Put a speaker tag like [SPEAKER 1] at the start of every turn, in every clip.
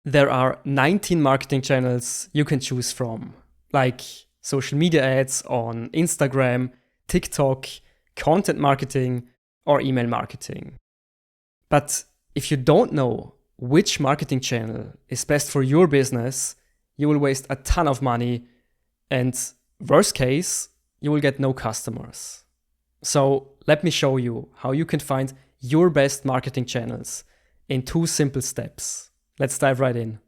[SPEAKER 1] There are 19 marketing channels you can choose from, like social media ads on Instagram, TikTok, content marketing, or email marketing. But if you don't know which marketing channel is best for your business, you will waste a ton of money, and worst case, you will get no customers. So let me show you how you can find your best marketing channels in 2 simple steps. Let's dive right in.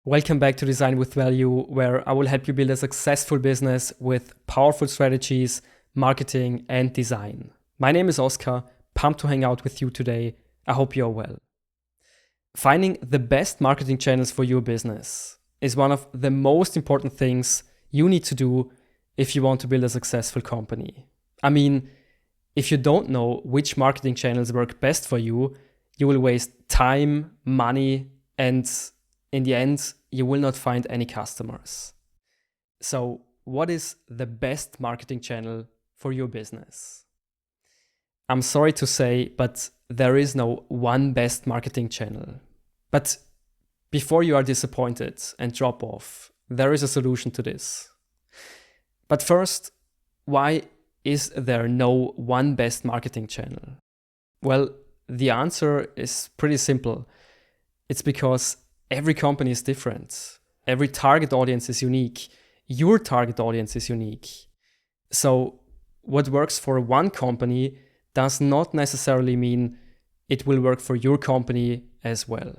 [SPEAKER 1] Welcome back to Design with Value, where I will help you build a successful business with powerful strategies, marketing, and design. My name is Oscar, pumped to hang out with you today. I hope you're well. Finding the best marketing channels for your business is one of the most important things you need to do if you want to build a successful company. I mean, if you don't know which marketing channels work best for you, you will waste time, money, and in the end, you will not find any customers. So, what is the best marketing channel for your business? I'm sorry to say, but there is no one best marketing channel. But before you are disappointed and drop off, there is a solution to this. But first, why is there no one best marketing channel? Well, the answer is pretty simple. It's because every company is different. Every target audience is unique. Your target audience is unique. So what works for one company does not necessarily mean it will work for your company as well.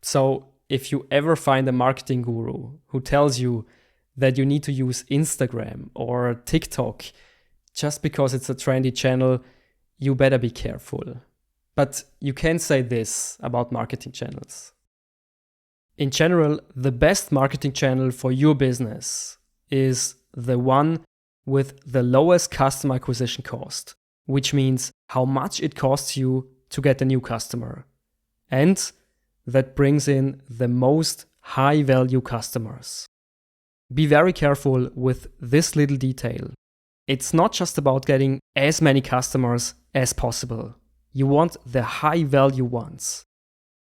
[SPEAKER 1] So if you ever find a marketing guru who tells you that you need to use Instagram or TikTok just because it's a trendy channel, you better be careful. But you can say this about marketing channels. In general, the best marketing channel for your business is the one with the lowest customer acquisition cost, which means how much it costs you to get a new customer. And that brings in the most high-value customers. Be very careful with this little detail. It's not just about getting as many customers as possible. You want the high-value ones.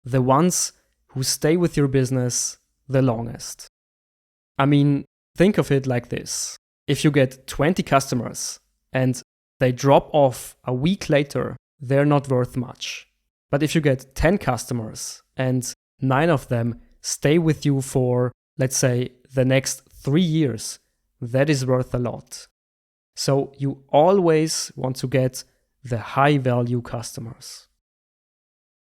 [SPEAKER 1] The ones who stay with your business the longest. I mean, think of it like this. If you get 20 customers and they drop off a week later, they're not worth much. But if you get 10 customers and 9 of them stay with you for, let's say, the next 3 years, that is worth a lot. So you always want to get the high-value customers.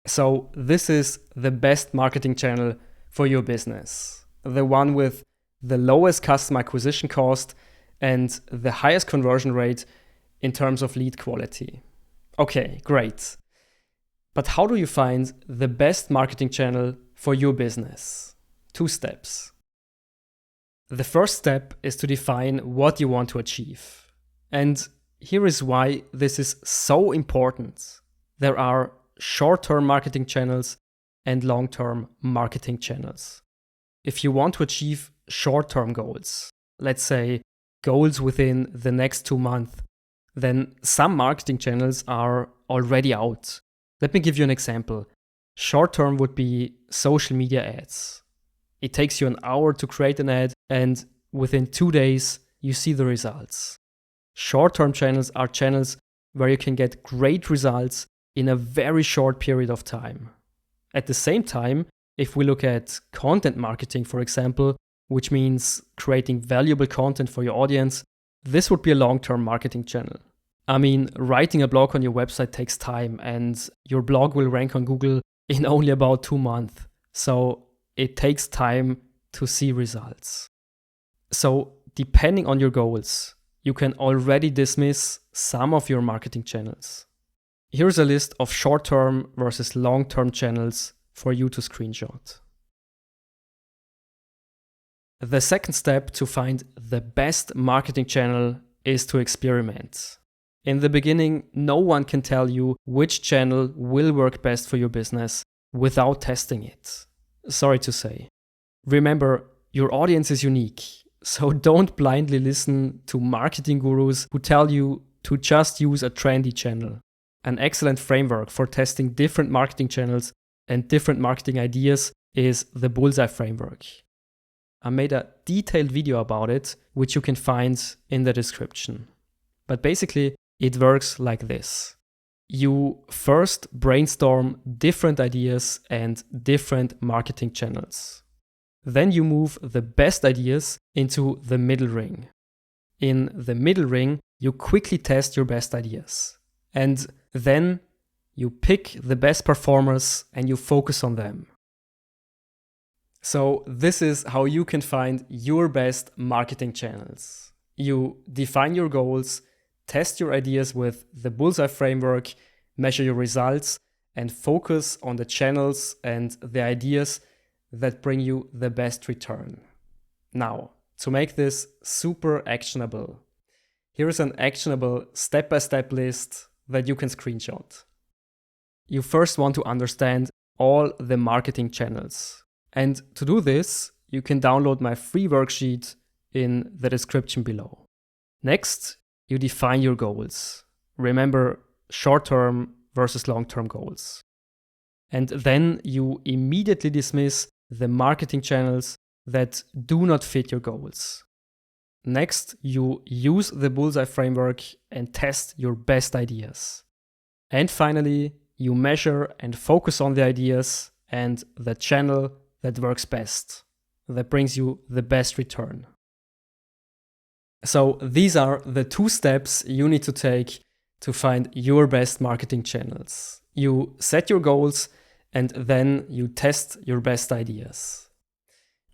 [SPEAKER 1] So this is the best marketing channel for your business. The one with the lowest customer acquisition cost and the highest conversion rate in terms of lead quality. Okay, great. But how do you find the best marketing channel for your business? 2 steps. The first step is to define what you want to achieve. And here is why this is so important. There are short-term marketing channels and long-term marketing channels. If you want to achieve short-term goals, let's say goals within the next 2 months, then some marketing channels are already out. Let me give you an example. Short-term would be social media ads. It takes you an hour to create an ad, and within 2 days, you see the results. Short-term channels are channels where you can get great results in a very short period of time. At the same time, if we look at content marketing, for example, which means creating valuable content for your audience, this would be a long-term marketing channel. I mean, writing a blog on your website takes time, and your blog will rank on Google in only about 2 months. So it takes time to see results. So depending on your goals, you can already dismiss some of your marketing channels. Here's a list of short-term versus long-term channels for you to screenshot. The second step to find the best marketing channel is to experiment. In the beginning, no one can tell you which channel will work best for your business without testing it. Sorry to say. Remember, your audience is unique, so don't blindly listen to marketing gurus who tell you to just use a trendy channel. An excellent framework for testing different marketing channels and different marketing ideas is the Bullseye Framework. I made a detailed video about it, which you can find in the description. But basically, it works like this. You first brainstorm different ideas and different marketing channels. Then you move the best ideas into the middle ring. In the middle ring, you quickly test your best ideas. And then you pick the best performers and you focus on them. So this is how you can find your best marketing channels. You define your goals, test your ideas with the Bullseye Framework, measure your results, and focus on the channels and the ideas that bring you the best return. Now, to make this super actionable, here is an actionable step-by-step list that you can screenshot. You first want to understand all the marketing channels. And to do this, you can download my free worksheet in the description below. Next, you define your goals. Remember, short-term versus long-term goals. And then you immediately dismiss the marketing channels that do not fit your goals. Next, you use the Bullseye Framework and test your best ideas. And finally, you measure and focus on the ideas and the channel that works best, that brings you the best return. So these are the 2 steps you need to take to find your best marketing channels. You set your goals and then you test your best ideas.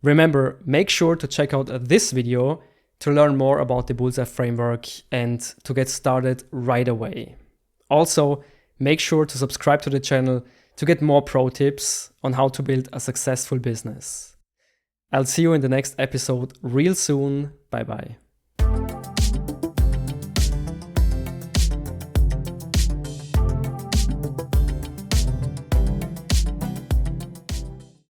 [SPEAKER 1] Remember, make sure to check out this video to learn more about the Bullseye Framework and to get started right away. Also, make sure to subscribe to the channel to get more pro tips on how to build a successful business. I'll see you in the next episode real soon. Bye bye.